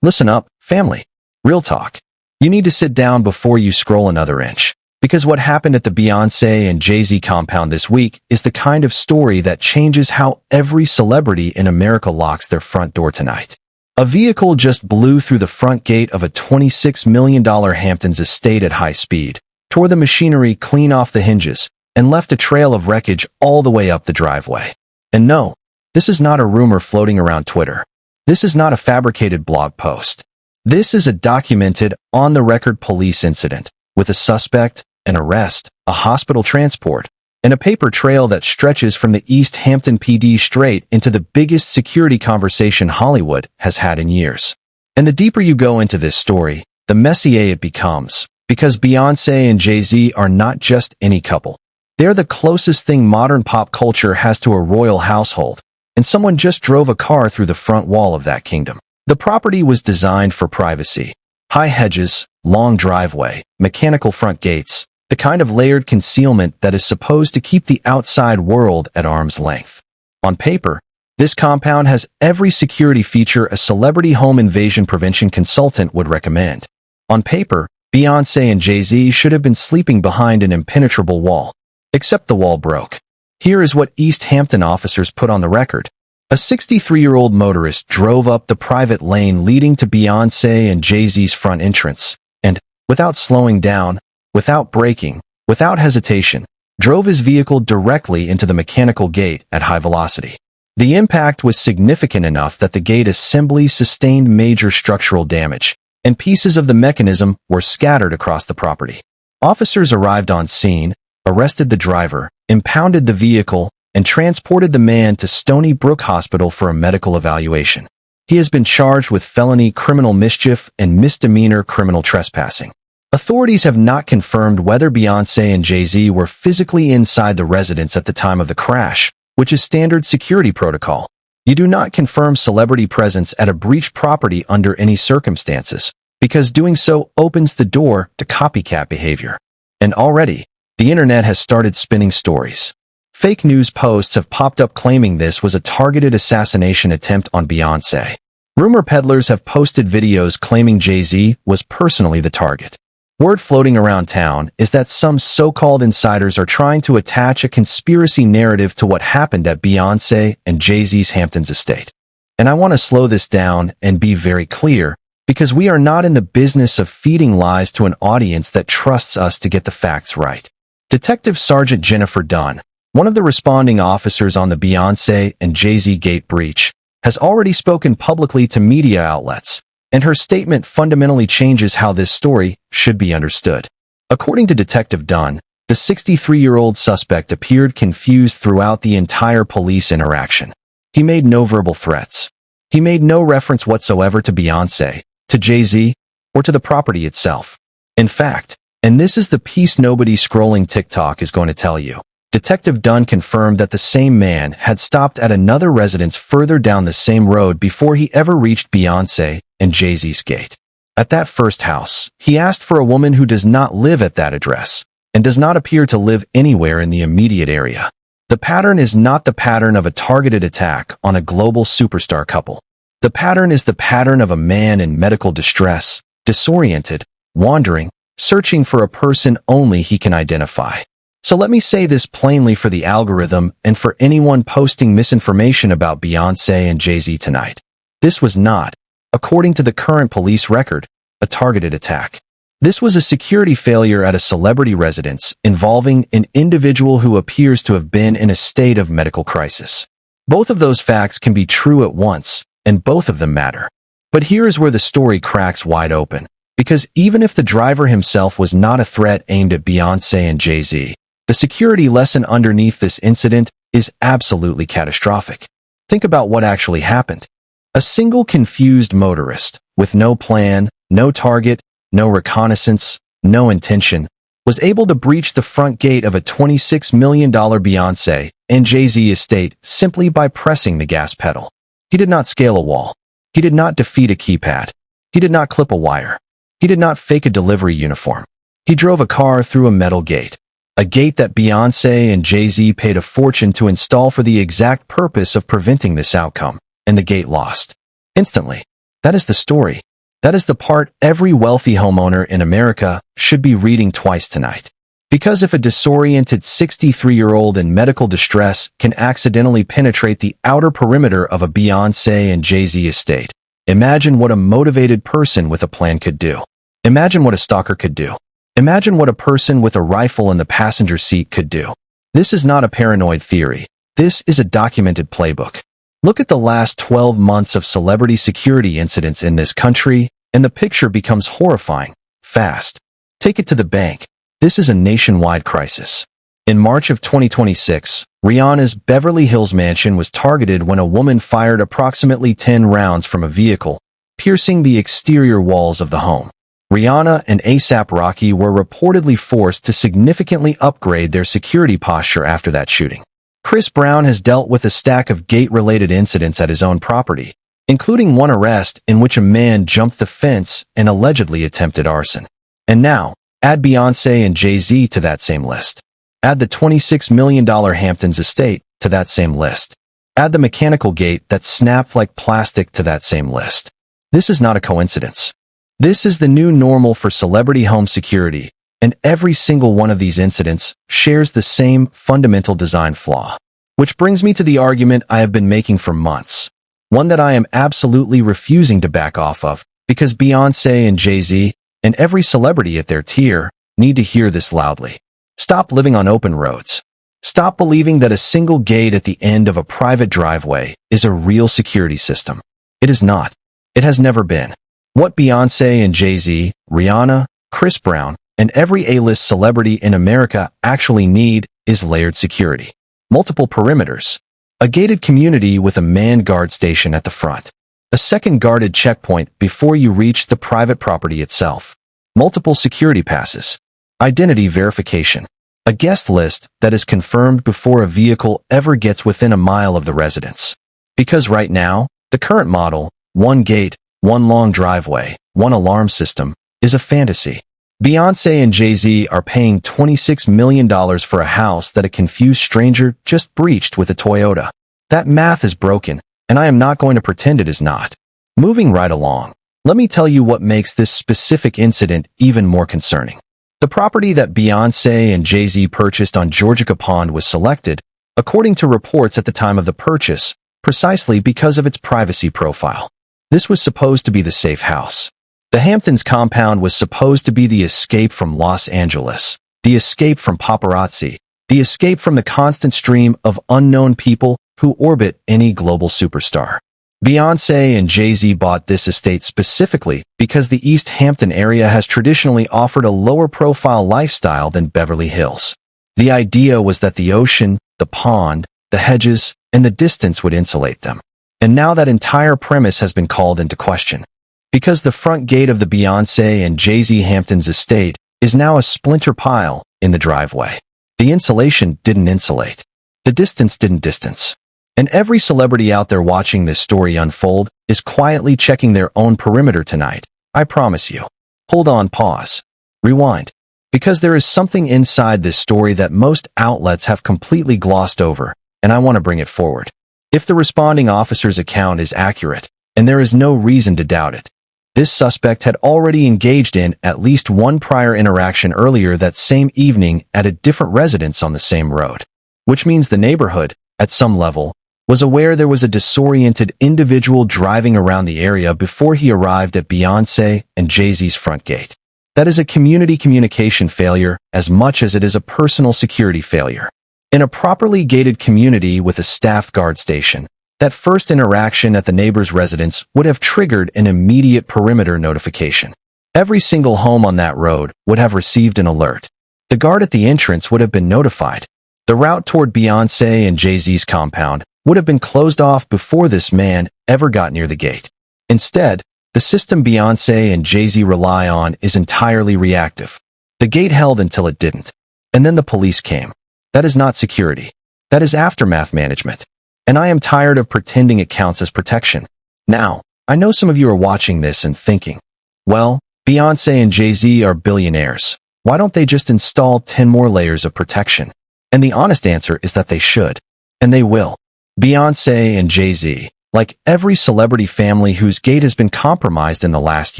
Listen up, family. Real talk. You need to sit down before you scroll another inch. Because what happened at the Beyoncé and Jay-Z compound this week is the kind of story that changes how every celebrity in America locks their front door tonight. A vehicle just blew through the front gate of a $26 million Hamptons estate at high speed, tore the machinery clean off the hinges, and left a trail of wreckage all the way up the driveway. And no, this is not a rumor floating around Twitter. This is not a fabricated blog post. This is a documented, on-the-record police incident, with a suspect, an arrest, a hospital transport, and a paper trail that stretches from the East Hampton PD straight into the biggest security conversation Hollywood has had in years. And the deeper you go into this story, the messier it becomes, because Beyoncé and Jay-Z are not just any couple. They're the closest thing modern pop culture has to a royal household, and someone just drove a car through the front wall of that kingdom. The property was designed for privacy. High hedges, long driveway, mechanical front gates, the kind of layered concealment that is supposed to keep the outside world at arm's length. On paper, this compound has every security feature a celebrity home invasion prevention consultant would recommend. On paper, Beyoncé and Jay-Z should have been sleeping behind an impenetrable wall. Except the wall broke. Here is what East Hampton officers put on the record. A 63-year-old motorist drove up the private lane leading to Beyoncé and Jay-Z's front entrance, and, without slowing down, without braking, without hesitation, drove his vehicle directly into the mechanical gate at high velocity. The impact was significant enough that the gate assembly sustained major structural damage, and pieces of the mechanism were scattered across the property. Officers arrived on scene, arrested the driver, impounded the vehicle, and transported the man to Stony Brook Hospital for a medical evaluation. He has been charged with felony criminal mischief and misdemeanor criminal trespassing. Authorities have not confirmed whether Beyoncé and Jay-Z were physically inside the residence at the time of the crash, which is standard security protocol. You do not confirm celebrity presence at a breached property under any circumstances, because doing so opens the door to copycat behavior. And already, the internet has started spinning stories. Fake news posts have popped up claiming this was a targeted assassination attempt on Beyoncé. Rumor peddlers have posted videos claiming Jay-Z was personally the target. Word floating around town is that some so-called insiders are trying to attach a conspiracy narrative to what happened at Beyoncé and Jay-Z's Hamptons estate. And I want to slow this down and be very clear, because we are not in the business of feeding lies to an audience that trusts us to get the facts right. Detective Sergeant Jennifer Dunn, one of the responding officers on the Beyoncé and Jay-Z gate breach, has already spoken publicly to media outlets, and her statement fundamentally changes how this story should be understood. According to Detective Dunn, the 63-year-old suspect appeared confused throughout the entire police interaction. He made no verbal threats. He made no reference whatsoever to Beyoncé, to Jay-Z, or to the property itself. In fact, and this is the piece nobody scrolling TikTok is going to tell you, Detective Dunn confirmed that the same man had stopped at another residence further down the same road before he ever reached Beyoncé and Jay-Z's gate. At that first house, he asked for a woman who does not live at that address and does not appear to live anywhere in the immediate area. The pattern is not the pattern of a targeted attack on a global superstar couple. The pattern is the pattern of a man in medical distress, disoriented, wandering, searching for a person only he can identify. So let me say this plainly for the algorithm and for anyone posting misinformation about Beyoncé and Jay-Z tonight. This was not, according to the current police record, a targeted attack. This was a security failure at a celebrity residence involving an individual who appears to have been in a state of medical crisis. Both of those facts can be true at once, and both of them matter. But here is where the story cracks wide open, because even if the driver himself was not a threat aimed at Beyoncé and Jay-Z, the security lesson underneath this incident is absolutely catastrophic. Think about what actually happened. A single confused motorist, with no plan, no target, no reconnaissance, no intention, was able to breach the front gate of a $26 million Beyoncé and Jay-Z estate simply by pressing the gas pedal. He did not scale a wall. He did not defeat a keypad. He did not clip a wire. He did not fake a delivery uniform. He drove a car through a metal gate. A gate that Beyoncé and Jay-Z paid a fortune to install for the exact purpose of preventing this outcome, and the gate lost. Instantly. That is the story. That is the part every wealthy homeowner in America should be reading twice tonight. Because if a disoriented 63-year-old in medical distress can accidentally penetrate the outer perimeter of a Beyoncé and Jay-Z estate, imagine what a motivated person with a plan could do. Imagine what a stalker could do. Imagine what a person with a rifle in the passenger seat could do. This is not a paranoid theory. This is a documented playbook. Look at the last 12 months of celebrity security incidents in this country, and the picture becomes horrifying, fast. Take it to the bank. This is a nationwide crisis. In March of 2026, Rihanna's Beverly Hills mansion was targeted when a woman fired approximately 10 rounds from a vehicle, piercing the exterior walls of the home. Rihanna and A$AP Rocky were reportedly forced to significantly upgrade their security posture after that shooting. Chris Brown has dealt with a stack of gate-related incidents at his own property, including one arrest in which a man jumped the fence and allegedly attempted arson. And now, add Beyoncé and Jay-Z to that same list. Add the $26 million Hamptons estate to that same list. Add the mechanical gate that snapped like plastic to that same list. This is not a coincidence. This is the new normal for celebrity home security, and every single one of these incidents shares the same fundamental design flaw. Which brings me to the argument I have been making for months. One that I am absolutely refusing to back off of, because Beyoncé and Jay-Z and every celebrity at their tier need to hear this loudly. Stop living on open roads. Stop believing that a single gate at the end of a private driveway is a real security system. It is not. It has never been. What Beyoncé and Jay-Z, Rihanna, Chris Brown, and every A-list celebrity in America actually need is layered security. Multiple perimeters. A gated community with a manned guard station at the front. A second guarded checkpoint before you reach the private property itself. Multiple security passes. Identity verification. A guest list that is confirmed before a vehicle ever gets within a mile of the residence. Because right now, the current model, one gate, one long driveway, one alarm system, is a fantasy. Beyoncé and Jay-Z are paying $26 million for a house that a confused stranger just breached with a Toyota. That math is broken, and I am not going to pretend it is not. Moving right along, let me tell you what makes this specific incident even more concerning. The property that Beyoncé and Jay-Z purchased on Georgia Pond was selected, according to reports at the time of the purchase, precisely because of its privacy profile. This was supposed to be the safe house. The Hamptons compound was supposed to be the escape from Los Angeles, the escape from paparazzi, the escape from the constant stream of unknown people who orbit any global superstar. Beyoncé and Jay-Z bought this estate specifically because the East Hampton area has traditionally offered a lower-profile lifestyle than Beverly Hills. The idea was that the ocean, the pond, the hedges, and the distance would insulate them. And now that entire premise has been called into question. Because the front gate of the Beyoncé and Jay-Z Hamptons estate is now a splinter pile in the driveway. The insulation didn't insulate. The distance didn't distance. And every celebrity out there watching this story unfold is quietly checking their own perimeter tonight. I promise you. Hold on, pause. Rewind. Because there is something inside this story that most outlets have completely glossed over, and I want to bring it forward. If the responding officer's account is accurate, and there is no reason to doubt it, this suspect had already engaged in at least one prior interaction earlier that same evening at a different residence on the same road. Which means the neighborhood, at some level, was aware there was a disoriented individual driving around the area before he arrived at Beyoncé and Jay-Z's front gate. That is a community communication failure as much as it is a personal security failure. In a properly gated community with a staffed guard station, that first interaction at the neighbor's residence would have triggered an immediate perimeter notification. Every single home on that road would have received an alert. The guard at the entrance would have been notified. The route toward Beyoncé and Jay-Z's compound would have been closed off before this man ever got near the gate. Instead, the system Beyoncé and Jay-Z rely on is entirely reactive. The gate held until it didn't. And then the police came. That is not security. That is aftermath management. And I am tired of pretending it counts as protection. Now, I know some of you are watching this and thinking, well, Beyoncé and Jay-Z are billionaires. Why don't they just install 10 more layers of protection? And the honest answer is that they should. And they will. Beyoncé and Jay-Z, like every celebrity family whose gate has been compromised in the last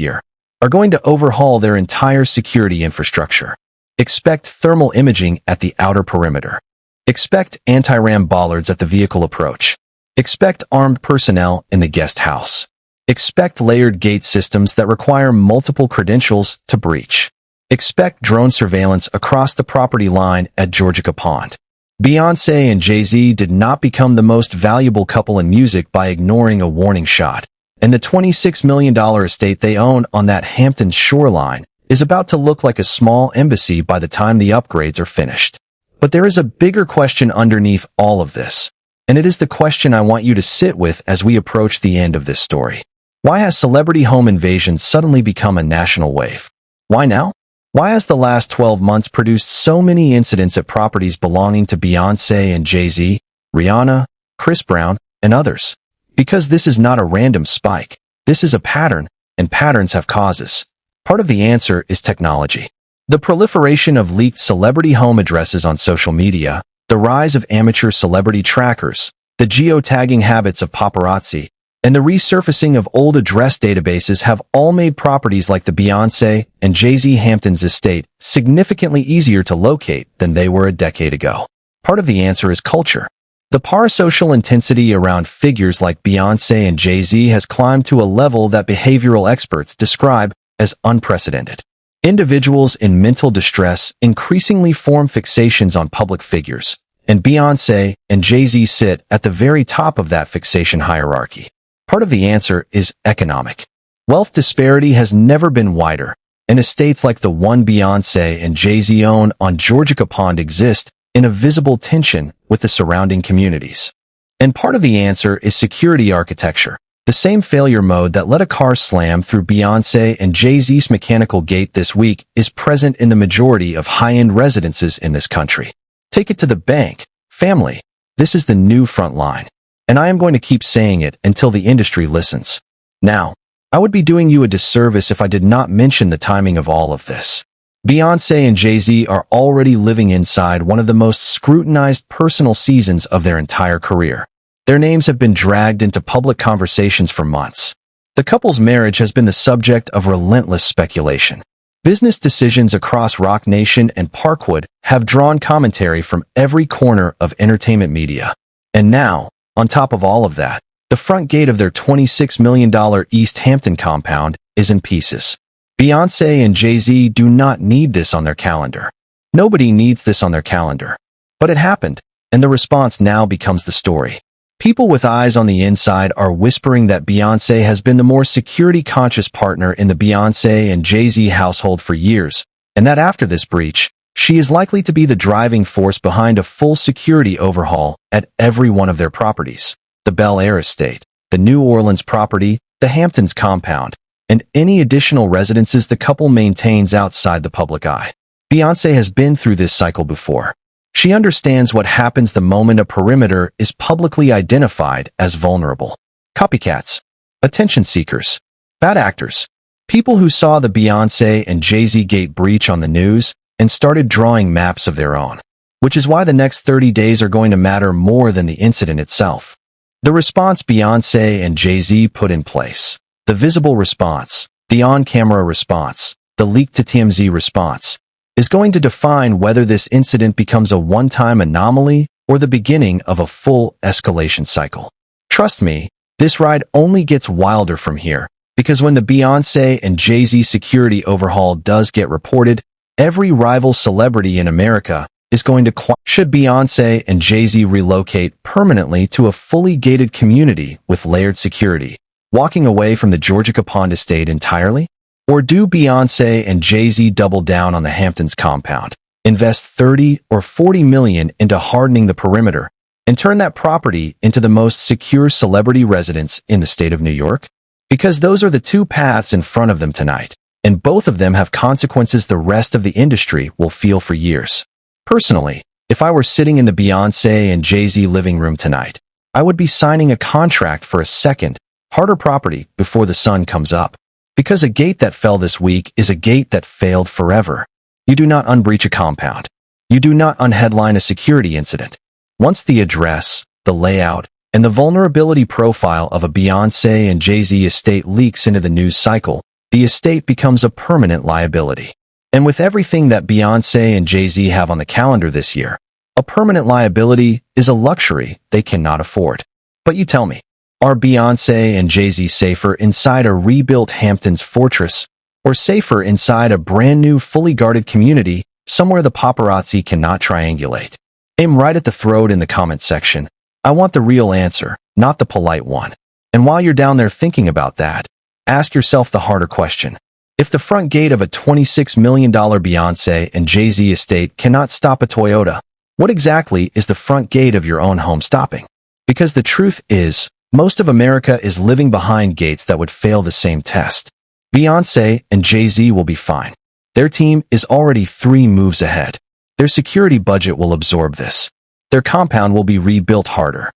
year, are going to overhaul their entire security infrastructure. Expect thermal imaging at the outer perimeter. Expect anti-ram bollards at the vehicle approach. Expect armed personnel in the guest house. Expect layered gate systems that require multiple credentials to breach. Expect drone surveillance across the property line at Georgia Pond. Beyoncé and Jay-Z did not become the most valuable couple in music by ignoring a warning shot, and the $26 million estate they own on that Hamptons shoreline is about to look like a small embassy by the time the upgrades are finished. But there is a bigger question underneath all of this, and it is the question I want you to sit with as we approach the end of this story. Why has celebrity home invasion suddenly become a national wave? Why now? Why has the last 12 months produced so many incidents at properties belonging to Beyoncé and Jay-Z, Rihanna, Chris Brown, and others? Because this is not a random spike. This is a pattern, and patterns have causes. Part of the answer is technology. The proliferation of leaked celebrity home addresses on social media, the rise of amateur celebrity trackers, the geotagging habits of paparazzi, and the resurfacing of old address databases have all made properties like the Beyoncé and Jay-Z Hamptons estate significantly easier to locate than they were a decade ago. Part of the answer is culture. The parasocial intensity around figures like Beyoncé and Jay-Z has climbed to a level that behavioral experts describe as unprecedented. Individuals in mental distress increasingly form fixations on public figures, and Beyoncé and Jay-Z sit at the very top of that fixation hierarchy. Part of the answer is economic. Wealth disparity has never been wider, and estates like the one Beyoncé and Jay-Z own on Georgia Pond exist in a visible tension with the surrounding communities. And part of the answer is security architecture, the same failure mode that let a car slam through Beyoncé and Jay-Z's mechanical gate this week is present in the majority of high-end residences in this country. Take it to the bank, family. This is the new front line. And I am going to keep saying it until the industry listens. Now, I would be doing you a disservice if I did not mention the timing of all of this. Beyoncé and Jay-Z are already living inside one of the most scrutinized personal seasons of their entire career. Their names have been dragged into public conversations for months. The couple's marriage has been the subject of relentless speculation. Business decisions across Roc Nation and Parkwood have drawn commentary from every corner of entertainment media. And now, on top of all of that, the front gate of their $26 million East Hampton compound is in pieces. Beyoncé and Jay-Z do not need this on their calendar. Nobody needs this on their calendar. But it happened, and the response now becomes the story. People with eyes on the inside are whispering that Beyoncé has been the more security-conscious partner in the Beyoncé and Jay-Z household for years, and that after this breach, she is likely to be the driving force behind a full security overhaul at every one of their properties. The Bel Air estate, the New Orleans property, the Hamptons compound, and any additional residences the couple maintains outside the public eye. Beyoncé has been through this cycle before. She understands what happens the moment a perimeter is publicly identified as vulnerable. Copycats, attention seekers, bad actors, people who saw the Beyoncé and Jay-Z gate breach on the news and started drawing maps of their own, which is why the next 30 days are going to matter more than the incident itself. The response Beyoncé and Jay-Z put in place, the visible response, the on-camera response, the leak to TMZ response, is going to define whether this incident becomes a one-time anomaly or the beginning of a full escalation cycle. Trust me, this ride only gets wilder from here, because when the Beyoncé and Jay-Z security overhaul does get reported, every rival celebrity in America is going to should Beyoncé and Jay-Z relocate permanently to a fully gated community with layered security, walking away from the Georgia Pond estate entirely? Or do Beyoncé and Jay-Z double down on the Hamptons compound, invest 30 or 40 million into hardening the perimeter, and turn that property into the most secure celebrity residence in the state of New York? Because those are the two paths in front of them tonight, and both of them have consequences the rest of the industry will feel for years. Personally, if I were sitting in the Beyoncé and Jay-Z living room tonight, I would be signing a contract for a second, harder property before the sun comes up. Because a gate that fell this week is a gate that failed forever. You do not unbreach a compound. You do not unheadline a security incident. Once the address, the layout, and the vulnerability profile of a Beyoncé and Jay-Z estate leaks into the news cycle, the estate becomes a permanent liability. And with everything that Beyoncé and Jay-Z have on the calendar this year, a permanent liability is a luxury they cannot afford. But you tell me, are Beyoncé and Jay-Z safer inside a rebuilt Hamptons fortress, or safer inside a brand new fully guarded community somewhere the paparazzi cannot triangulate? Aim right at the throat in the comment section. I want the real answer, not the polite one. And while you're down there thinking about that, ask yourself the harder question. If the front gate of a $26 million Beyoncé and Jay-Z estate cannot stop a Toyota, what exactly is the front gate of your own home stopping? Because the truth is, most of America is living behind gates that would fail the same test. Beyoncé and Jay-Z will be fine. Their team is already 3 moves ahead. Their security budget will absorb this. Their compound will be rebuilt harder.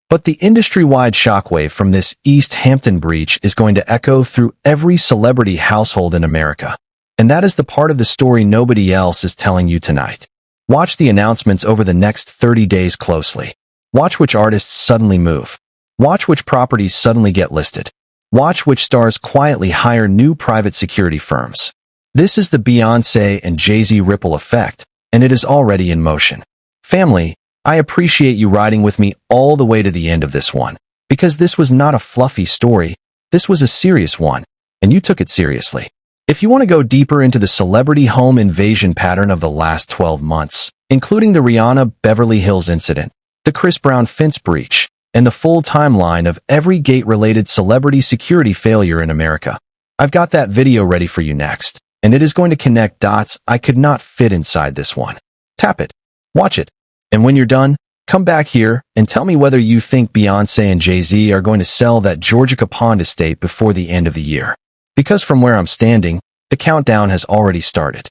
But the industry-wide shockwave from this East Hampton breach is going to echo through every celebrity household in America. And that is the part of the story nobody else is telling you tonight. Watch the announcements over the next 30 days closely. Watch which artists suddenly move. Watch which properties suddenly get listed. Watch which stars quietly hire new private security firms. This is the Beyoncé and Jay-Z ripple effect, and it is already in motion. Family, I appreciate you riding with me all the way to the end of this one, because this was not a fluffy story, this was a serious one, and you took it seriously. If you want to go deeper into the celebrity home invasion pattern of the last 12 months, including the Rihanna Beverly Hills incident, the Chris Brown fence breach, and the full timeline of every gate-related celebrity security failure in America, I've got that video ready for you next, and it is going to connect dots I could not fit inside this one. Tap it, watch it, and when you're done, come back here and tell me whether you think Beyoncé and Jay-Z are going to sell that Georgia Pond estate before the end of the year. Because from where I'm standing, the countdown has already started.